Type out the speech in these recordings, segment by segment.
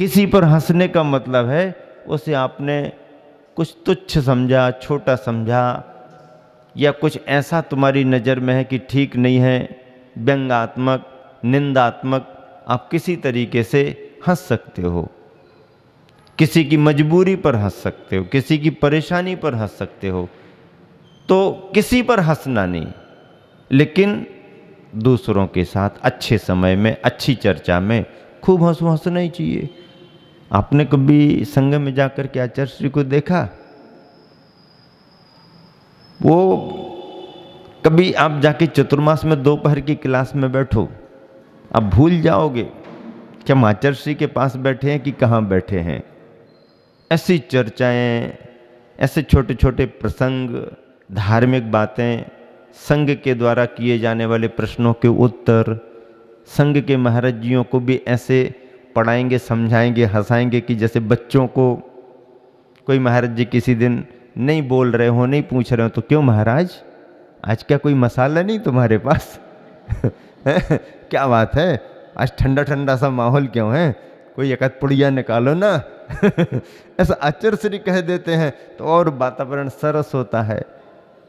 किसी पर हंसने का मतलब है उसे आपने कुछ तुच्छ समझा, छोटा समझा, या कुछ ऐसा तुम्हारी नज़र में है कि ठीक नहीं है, व्यंग्यात्मक, निंदात्मक, आप किसी तरीके से हंस सकते हो। किसी की मजबूरी पर हंस सकते हो, किसी की परेशानी पर हंस सकते हो, तो किसी पर हंसना नहीं, लेकिन दूसरों के साथ अच्छे समय में, अच्छी चर्चा में खूब हंसना ही चाहिए। आपने कभी संग में जाकर के आचार्य श्री को देखा? वो कभी आप जाके चतुर्मास में दोपहर की क्लास में बैठो, आप भूल जाओगे कि हम आचार्य श्री के पास बैठे हैं कि कहाँ बैठे हैं। ऐसी चर्चाएं, ऐसे छोटे छोटे प्रसंग, धार्मिक बातें, संघ के द्वारा किए जाने वाले प्रश्नों के उत्तर, संघ के महाराज जियों को भी ऐसे पढ़ाएंगे, समझाएंगे, हंसाएंगे कि जैसे बच्चों को कोई महाराज जी किसी दिन नहीं बोल रहे हो, नहीं पूछ रहे हो, तो क्यों महाराज आज क्या कोई मसाला नहीं तुम्हारे पास? क्या बात है, आज ठंडा ठंडा सा माहौल क्यों है, कोई एक पुड़िया निकालो ना। ऐसा आचार्य श्री कह देते हैं तो और वातावरण सरस होता है।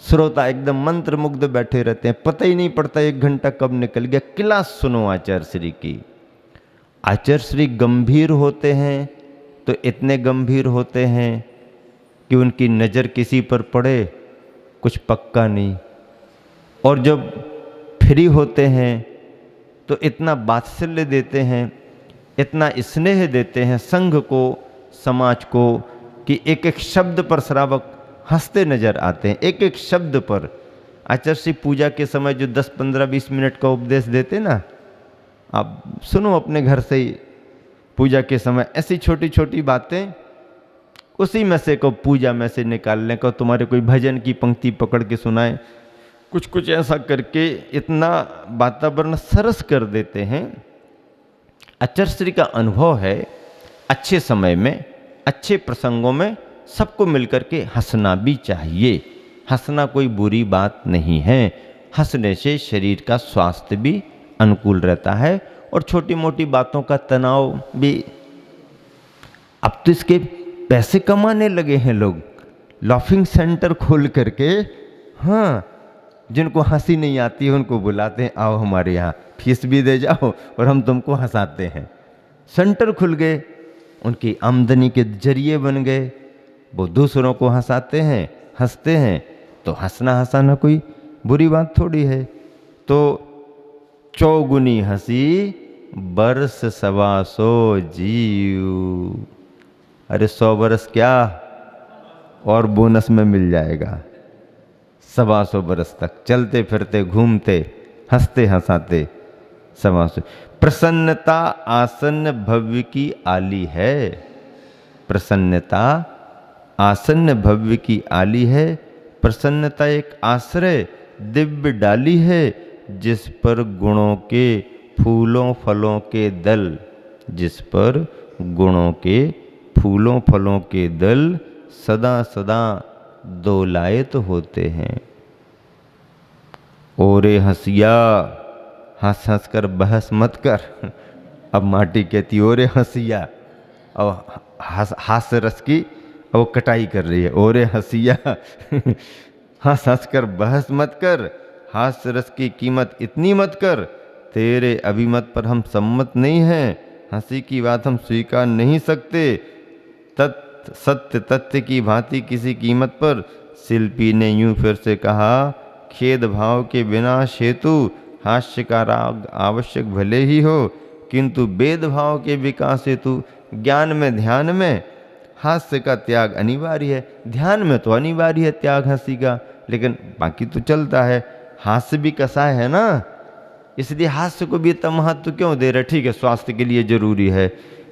श्रोता एकदम मंत्र मुग्ध बैठे रहते हैं, पता ही नहीं पड़ता 1 घंटा कब निकल गया। क्लास सुनो आचार्य श्री की। आचार्य श्री गंभीर होते हैं तो इतने गंभीर होते हैं कि उनकी नज़र किसी पर पड़े कुछ पक्का नहीं, और जब फ्री होते हैं तो इतना वात्सल्य देते हैं, इतना स्नेह देते हैं संघ को, समाज को, कि एक एक शब्द पर श्रावक हंसते नजर आते हैं, एक एक शब्द पर। आचार्य श्री पूजा के समय जो 10, 15, 20 मिनट का उपदेश देते ना, आप सुनो अपने घर से ही पूजा के समय, ऐसी छोटी छोटी बातें, उसी में से को पूजा में से निकालने को, तुम्हारे कोई भजन की पंक्ति पकड़ के सुनाए, कुछ कुछ ऐसा करके इतना वातावरण सरस कर देते हैं। आचार्य श्री का अनुभव है अच्छे समय में, अच्छे प्रसंगों में सबको मिलकर के हंसना भी चाहिए। हंसना कोई बुरी बात नहीं है, हंसने से शरीर का स्वास्थ्य भी अनुकूल रहता है और छोटी मोटी बातों का तनाव भी। अब तो इसके पैसे कमाने लगे हैं लोग, लाफिंग सेंटर खोल करके। हाँ, जिनको हंसी नहीं आती है उनको बुलाते हैं, आओ हमारे यहाँ, फीस भी दे जाओ और हम तुमको हंसाते हैं। सेंटर खुल गए, उनकी आमदनी के जरिए बन गए, वो दूसरों को हंसाते हैं, हंसते हैं। तो हंसना कोई बुरी बात थोड़ी है। तो चौगुनी हंसी बरस 125 जीव। अरे 100 बरस क्या, और बोनस में मिल जाएगा। 125 बरस तक चलते फिरते घूमते हंसते हंसाते 125। प्रसन्नता आसन्न भव्य की आली है, प्रसन्नता आसन्न भव्य की आली है। प्रसन्नता एक आश्रय दिव्य डाली है, जिस पर गुणों के फूलों फलों के दल, जिस पर गुणों के फूलों फलों के दल सदा सदा दोलायत होते हैं। ओरे हंसिया, हंस हंस कर बहस मत कर। अब माटी कहती ओरे हंसिया, और हास्य रस की वो कटाई कर रही है। ओरे हंसिया, हंस हंस कर बहस मत कर, हास्य रस की कीमत इतनी मत कर। तेरे अभिमत पर हम सम्मत नहीं हैं, हंसी की बात हम स्वीकार नहीं सकते। सत्य तथ्य की भांति किसी कीमत पर। शिल्पी ने यूं फिर से कहा, खेद भाव के विनाश हेतु हास्य का राग आवश्यक भले ही हो, किंतु भेदभाव के विकास हेतु ज्ञान में ध्यान में हास्य का त्याग अनिवार्य है। ध्यान में तो अनिवार्य है त्याग हंसी का, लेकिन बाकी तो चलता है। हास्य भी कसाय है ना, इसलिए हास्य को भी इतना महत्व क्यों दे रहे? ठीक है, स्वास्थ्य के लिए जरूरी है,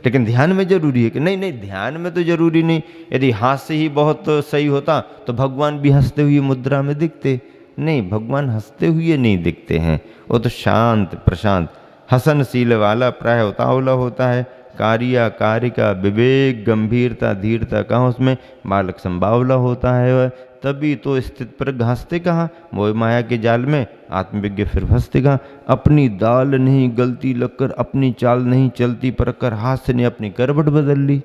लेकिन ध्यान में जरूरी है कि नहीं? नहीं, ध्यान में तो जरूरी नहीं। यदि हास्य ही बहुत सही होता तो भगवान भी हंसते हुए मुद्रा में दिखते। नहीं, भगवान हंसते हुए नहीं दिखते हैं, वो तो शांत प्रशांत हसनशील वाला प्राय उतावला होता है। कार्य कारिका विवेक गंभीरता धीरता कहाँ उसमें बालक संबावला होता है वह, तभी तो स्थित पर घासते कहाँ, मोह माया के जाल में आत्मविज्ञ फिर फंसते कहाँ। अपनी दाल नहीं गलती लगकर अपनी चाल नहीं चलती परकर हास्य ने अपनी करवट बदल ली।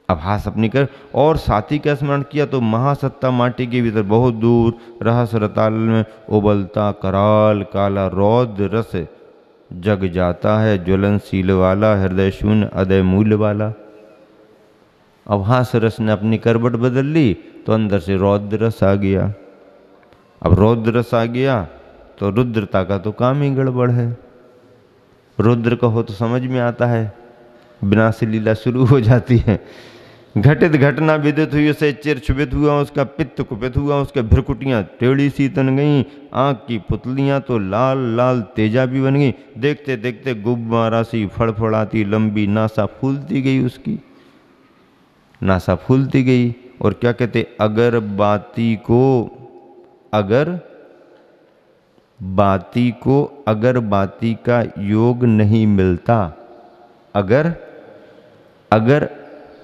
अब हास अपनी कर और साथी का स्मरण किया तो महासत्ता माटी के भीतर बहुत दूर रहस रताल में उबलता कराल काला रौद्र रस जग जाता है ज्वलनशील वाला हृदय शून्य अदय मूल्य वाला। अब हास रस ने अपनी करवट बदल ली तो अंदर से रौद्र रस आ गया। अब रौद्र रस आ गया तो रुद्रता का तो काम ही गड़बड़ है। रुद्र का हो तो समझ में आता है, विनाशी लीला शुरू हो जाती है। घटित घटना विदित हुई उसे चिर छुबित हुआ, उसका पित्त कुपित हुआ, उसके भ्रकुटियाँ टेढ़ी सी तन गईं, आँख की पुतलियाँ तो लाल लाल तेजा भी बन गई। देखते देखते गुब्बारा सी फड़फड़ाती लंबी नासा फूलती गई, उसकी नासा फूलती गई। और क्या कहते, अगर बाती का योग नहीं मिलता, अगर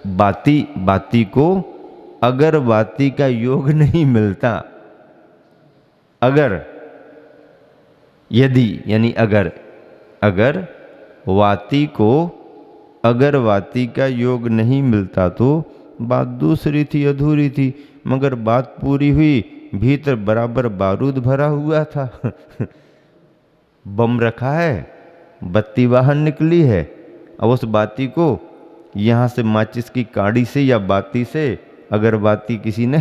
बाती को अगर बाती का योग नहीं मिलता, अगर यदि यानी अगर वाती को अगर वाती का योग नहीं मिलता तो बात दूसरी थी, अधूरी थी। मगर बात पूरी हुई, भीतर बराबर बारूद भरा हुआ था। बम रखा है, बत्ती बाहर निकली है। अब उस बाती को यहाँ से माचिस की काड़ी से या बाती से अगर बाती किसी ने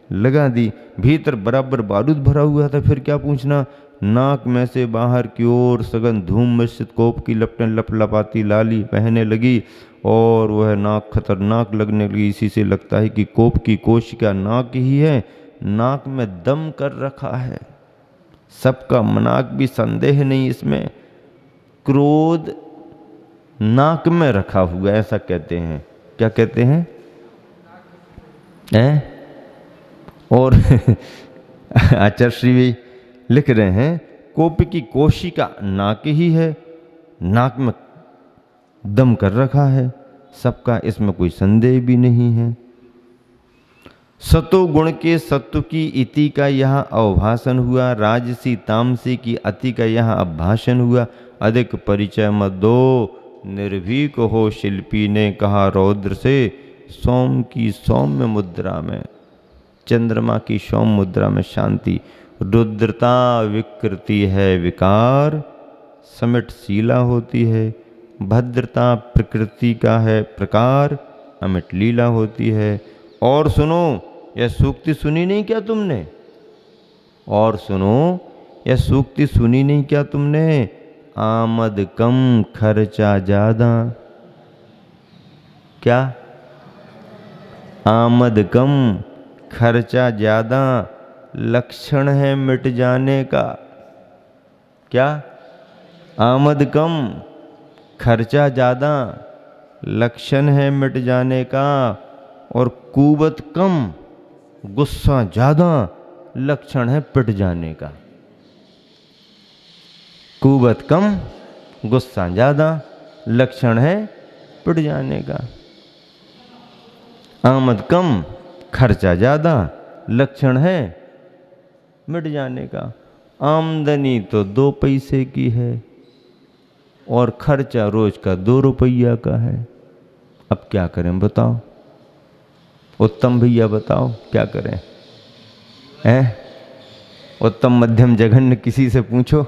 लगा दी, भीतर बराबर बारूद भरा हुआ था। फिर क्या पूछना, नाक में से बाहर की ओर सघन धूम मिश्रित कोप की लपटें लपलपाती लाली बहने लगी और वह नाक खतरनाक लगने लगी। इसी से लगता है कि कोप की कोशिका नाक ही है, नाक में दम कर रखा है। सबका मनाक भी संदेह नहीं इसमें, क्रोध नाक में रखा हुआ ऐसा कहते हैं। क्या कहते हैं और आचार्य श्री भी लिख रहे हैं, कोप की कोशिका नाक ही है, नाक में दम कर रखा है सबका, इसमें कोई संदेह भी नहीं है। सतो गुण के सत्व की इति का यहाँ अवभाषण हुआ, राजसी तामसी की अति का यहाँ अभाषण हुआ। अधिक परिचय मत दो, निर्भीक हो शिल्पी ने कहा रौद्र से। सोम की सौम्य मुद्रा में, चंद्रमा की सौम्य मुद्रा में शांति। रुद्रता विकृति है विकार, समिटशीला होती है। भद्रता प्रकृति का है प्रकार, अमिट लीला होती है। और सुनो, यह सूक्ति सुनी नहीं क्या तुमने? और सुनो, यह सूक्ति सुनी नहीं क्या तुमने? आमद कम खर्चा ज्यादा। क्या? आमद कम खर्चा ज्यादा, लक्षण है मिट जाने का। क्या? आमद कम खर्चा ज्यादा, लक्षण है मिट जाने का। और कुवत कम गुस्सा ज्यादा, लक्षण है पिट जाने का। कुवत कम गुस्सा ज्यादा, लक्षण है पिट जाने का। आमद कम खर्चा ज्यादा, लक्षण है मिट जाने का। आमदनी तो 2 पैसे की है और खर्चा रोज का 2 रुपया का है। अब क्या करें बताओ? उत्तम भैया बताओ क्या करें? उत्तम मध्यम जघन्य किसी से पूछो।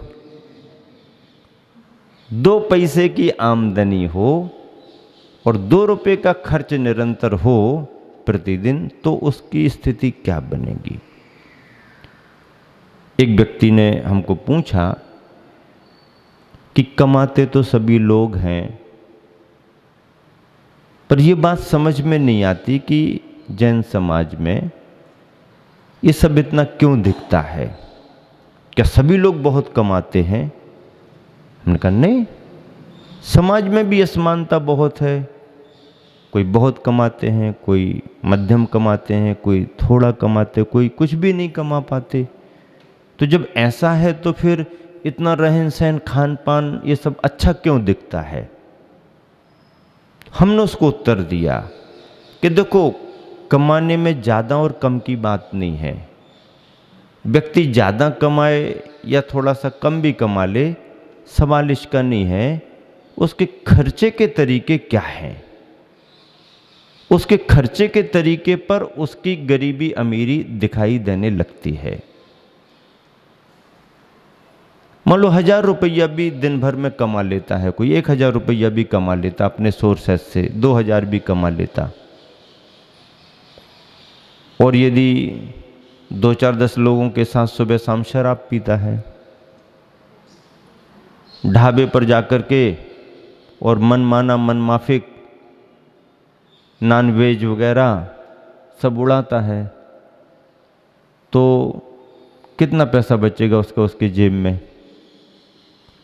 2 पैसे की आमदनी हो और 2 रुपये का खर्च निरंतर हो प्रतिदिन, तो उसकी स्थिति क्या बनेगी? एक व्यक्ति ने हमको पूछा कि कमाते तो सभी लोग हैं, पर यह बात समझ में नहीं आती कि जैन समाज में ये सब इतना क्यों दिखता है? क्या सभी लोग बहुत कमाते हैं? हमने कहा नहीं, समाज में भी असमानता बहुत है। कोई बहुत कमाते हैं, कोई मध्यम कमाते हैं, कोई थोड़ा कमाते, कोई कुछ भी नहीं कमा पाते। तो जब ऐसा है तो फिर इतना रहन सहन खान पान ये सब अच्छा क्यों दिखता है? हमने उसको उत्तर दिया कि देखो, कमाने में ज़्यादा और कम की बात नहीं है। व्यक्ति ज़्यादा कमाए या थोड़ा सा कम भी कमा ले, सवाल इसका नहीं है, उसके खर्चे के तरीके क्या हैं। उसके खर्चे के तरीके पर उसकी गरीबी अमीरी दिखाई देने लगती है। मान लो 1000 रुपया भी दिन भर में कमा लेता है कोई, 1000 रुपया भी कमा लेता अपने सोर्सेस से, 2000 भी कमा लेता, और यदि 2-4-10 लोगों के साथ सुबह शाम शराब पीता है, ढाबे पर जाकर के और मन माना मन माफिक नॉन वेज वगैरह सब उड़ाता है, तो कितना पैसा बचेगा उसका उसके जेब में।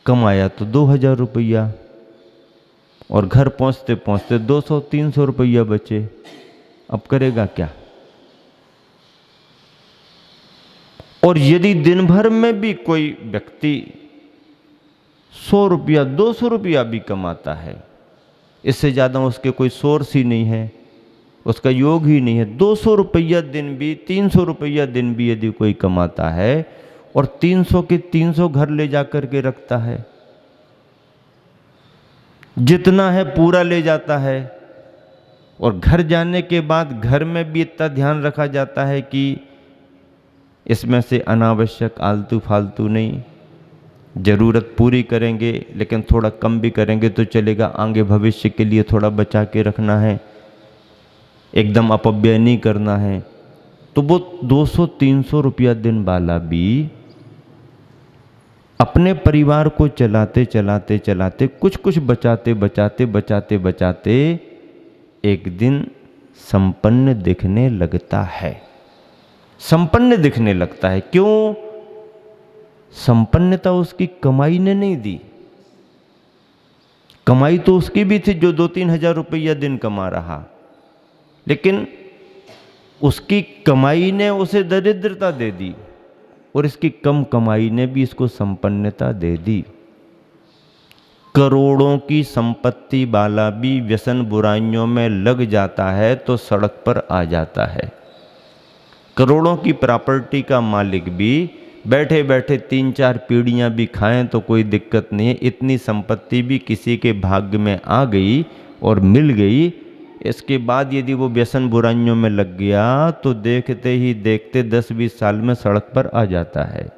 कमाया तो 2000 रुपया और घर पहुंचते पहुंचते 200-300 रुपया बचे, अब करेगा क्या। और यदि दिन भर में भी कोई व्यक्ति 100 रुपया 200 रुपया भी कमाता है, इससे ज़्यादा उसके कोई सोर्स ही नहीं है, उसका योग ही नहीं है। 200 रुपया दिन भी, 300 रुपया दिन भी यदि कोई कमाता है और 300 के 300 घर ले जाकर के रखता है, जितना है पूरा ले जाता है, और घर जाने के बाद घर में भी इतना ध्यान रखा जाता है कि इसमें से अनावश्यक आलतू फालतू नहीं, ज़रूरत पूरी करेंगे लेकिन थोड़ा कम भी करेंगे तो चलेगा, आगे भविष्य के लिए थोड़ा बचा के रखना है, एकदम अपव्यय नहीं करना है। तो वो 200-300 रुपया दिन वाला भी अपने परिवार को चलाते चलाते चलाते, कुछ कुछ बचाते बचाते बचाते बचाते एक दिन संपन्न दिखने लगता है। संपन्न दिखने लगता है। क्यों? संपन्नता उसकी कमाई ने नहीं दी। कमाई तो उसकी भी थी जो 2-3 हजार रुपया दिन कमा रहा, लेकिन उसकी कमाई ने उसे दरिद्रता दे दी और इसकी कम कमाई ने भी इसको संपन्नता दे दी। करोड़ों की संपत्ति वाला भी व्यसन बुराइयों में लग जाता है तो सड़क पर आ जाता है। करोड़ों की प्रॉपर्टी का मालिक भी बैठे बैठे 3-4 पीढ़ियां भी खाएं तो कोई दिक्कत नहीं है, इतनी संपत्ति भी किसी के भाग्य में आ गई और मिल गई, इसके बाद यदि वो व्यसन बुराइयों में लग गया तो देखते ही देखते 10-20 साल में सड़क पर आ जाता है।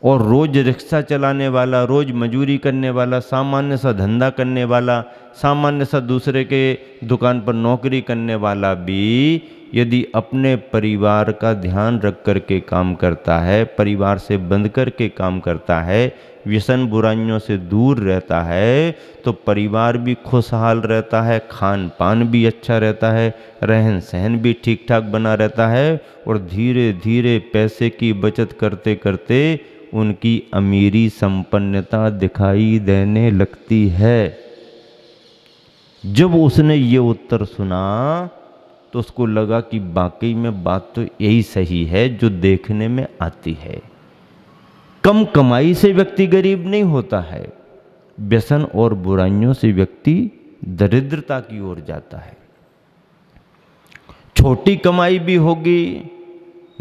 और रोज रिक्शा चलाने वाला, रोज मजूरी करने वाला, सामान्य सा धंधा करने वाला, सामान्य सा दूसरे के दुकान पर नौकरी करने वाला भी यदि अपने परिवार का ध्यान रख कर के काम करता है, परिवार से बंध कर के काम करता है, व्यसन बुराइयों से दूर रहता है, तो परिवार भी खुशहाल रहता है, खान पान भी अच्छा रहता है, रहन सहन भी ठीक ठाक बना रहता है, और धीरे धीरे पैसे की बचत करते करते उनकी अमीरी संपन्नता दिखाई देने लगती है। जब उसने ये उत्तर सुना तो उसको लगा कि वाकई में बात तो यही सही है जो देखने में आती है। कम कमाई से व्यक्ति गरीब नहीं होता है, व्यसन और बुराइयों से व्यक्ति दरिद्रता की ओर जाता है। छोटी कमाई भी होगी,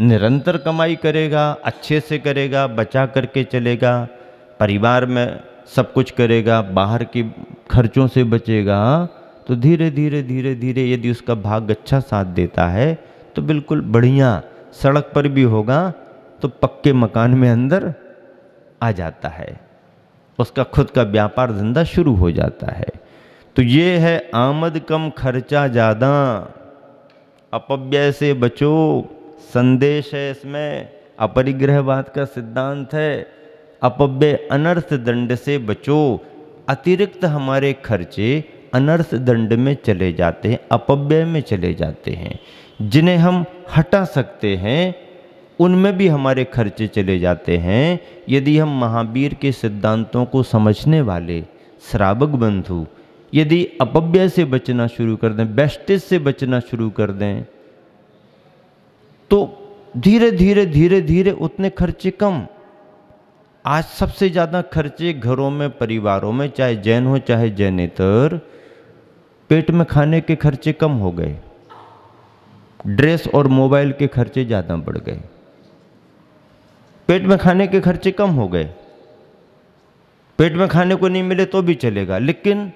निरंतर कमाई करेगा, अच्छे से करेगा, बचा करके चलेगा, परिवार में सब कुछ करेगा, बाहर के खर्चों से बचेगा, तो धीरे धीरे धीरे धीरे यदि उसका भाग्य अच्छा साथ देता है तो बिल्कुल बढ़िया सड़क पर भी होगा तो पक्के मकान में अंदर आ जाता है, उसका खुद का व्यापार धंधा शुरू हो जाता है। तो ये है आमद कम खर्चा ज़्यादा, अपव्यय से बचो, संदेश है इसमें, अपरिग्रहवाद का सिद्धांत है। अपव्यय अनर्थ दंड से बचो। अतिरिक्त हमारे खर्चे अनर्थ दंड में चले जाते हैं, अपव्यय में चले जाते हैं। जिन्हें हम हटा सकते हैं उनमें भी हमारे खर्चे चले जाते हैं। यदि हम महावीर के सिद्धांतों को समझने वाले श्रावक बंधु यदि अपव्यय से बचना शुरू कर दें, वेस्टेज से बचना शुरू कर दें, तो धीरे धीरे धीरे धीरे उतने खर्चे कम। आज सबसे ज़्यादा खर्चे घरों में, परिवारों में, चाहे जैन हो चाहे जैनेतर, पेट में खाने के खर्चे कम हो गए, ड्रेस और मोबाइल के खर्चे ज़्यादा बढ़ गए। पेट में खाने के खर्चे कम हो गए, पेट में खाने को नहीं मिले तो भी चलेगा, लेकिन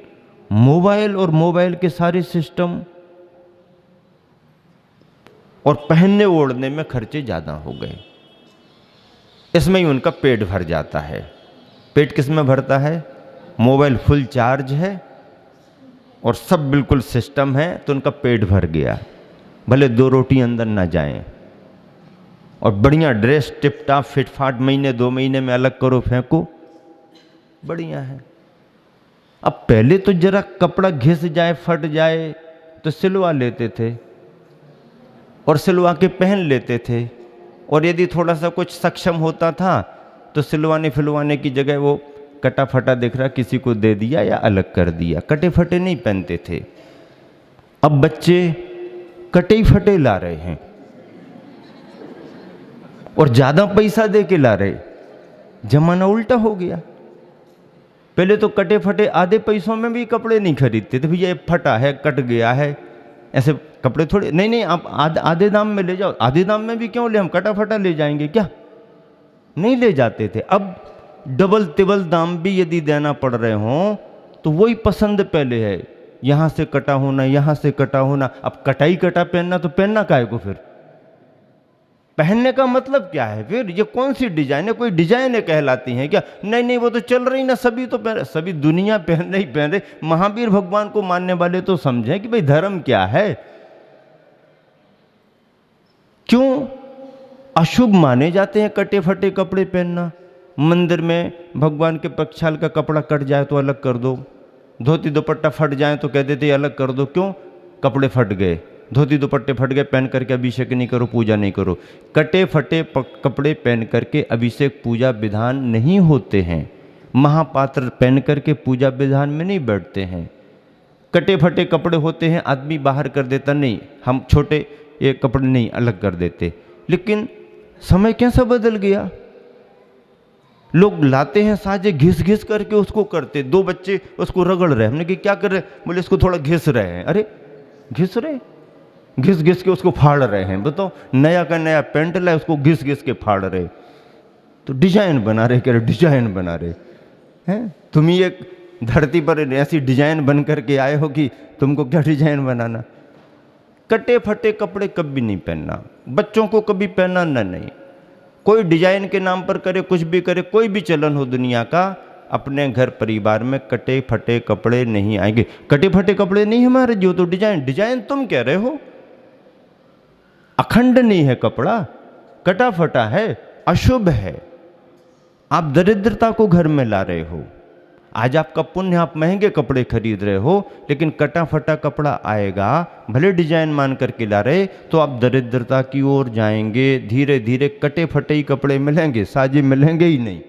मोबाइल और मोबाइल के सारे सिस्टम और पहनने ओढ़ने में खर्चे ज़्यादा हो गए। इसमें ही उनका पेट भर जाता है। पेट किस में भरता है? मोबाइल फुल चार्ज है और सब बिल्कुल सिस्टम है तो उनका पेट भर गया, भले 2 रोटी अंदर ना जाएं। और बढ़िया ड्रेस टिप टाप फिट फाट महीने 2 महीने में अलग करो फेंको, बढ़िया है। अब पहले तो जरा कपड़ा घिस जाए फट जाए तो सिलवा लेते थे और सिलवा के पहन लेते थे, और यदि थोड़ा सा कुछ सक्षम होता था तो सिलवाने फिलवाने की जगह वो कटा फटा दिख रहा किसी को दे दिया या अलग कर दिया, कटे फटे नहीं पहनते थे। अब बच्चे कटे ही फटे ला रहे हैं और ज्यादा पैसा दे के ला रहे। जमाना उल्टा हो गया। पहले तो कटे फटे आधे पैसों में भी कपड़े नहीं खरीदते थे, भैया फटा है कट गया है, ऐसे कपड़े थोड़े, नहीं आप आधे दाम में ले जाओ। आधे दाम में भी क्यों ले, हम कटा फटा ले जाएंगे क्या? नहीं ले जाते थे। अब डबल तिबल दाम भी यदि देना पड़ रहे हों तो वही पसंद पहले है, यहां से कटा होना यहां से कटा होना। अब कटाई कटा पहनना तो पहनना काहे को फिर? पहनने का मतलब क्या है फिर? ये कौन सी डिजाइन है? कोई डिजाइनें कहलाती हैं क्या? नहीं वो तो चल रही ना, सभी तो पहन, सभी दुनिया पहन रही पहन रहे। महावीर भगवान को मानने वाले तो समझें कि भाई धर्म क्या है। क्यों अशुभ माने जाते हैं कटे फटे कपड़े पहनना? मंदिर में भगवान के प्रक्षाल का कपड़ा कट जाए तो अलग कर दो, धोती दुपट्टा फट जाए तो कह देते अलग कर दो। क्यों? कपड़े फट गए, धोती दुपट्टे फट गए, पहन करके अभिषेक नहीं करो, पूजा नहीं करो। कटे फटे कपड़े पहन करके अभिषेक पूजा विधान नहीं होते हैं। महापात्र पहन करके पूजा विधान में नहीं बैठते हैं। कटे फटे कपड़े होते हैं, आदमी बाहर कर देता, नहीं हम छोटे ये कपड़े नहीं अलग कर देते। लेकिन समय कैसा बदल गया, लोग लाते हैं साजे घिस घिस करके उसको करते। 2 बच्चे उसको रगड़ रहे, हमने कि क्या कर रहे? बोले इसको थोड़ा घिस रहे हैं। अरे घिस रहे, घिस घिस के उसको फाड़ रहे हैं। बताओ, नया का नया पेंट लाए उसको घिस घिस के फाड़ रहे, तो डिजाइन बना रहे, कह रहे डिजाइन बना रहे हैं। तुम ही एक धरती पर ऐसी डिजाइन बन करके आए हो कि तुमको क्या डिजाइन बनाना। कटे फटे कपड़े कभी नहीं पहनना, बच्चों को कभी पहनना नहीं। कोई डिजाइन के नाम पर करे, कुछ भी करे, कोई भी चलन हो दुनिया का, अपने घर परिवार में कटे फटे कपड़े नहीं आएंगे। कटे फटे कपड़े नहीं हमारे, जो तो डिजाइन तुम कह रहे हो। अखंड नहीं है कपड़ा, कटा फटा है, अशुभ है। आप दरिद्रता को घर में ला रहे हो। आज आपका पुण्य, आप महंगे कपड़े खरीद रहे हो, लेकिन कटा फटा कपड़ा आएगा, भले डिजाइन मान करके ला रहे, तो आप दरिद्रता की ओर जाएंगे। धीरे धीरे कटे फटे ही कपड़े मिलेंगे, साजे मिलेंगे ही नहीं।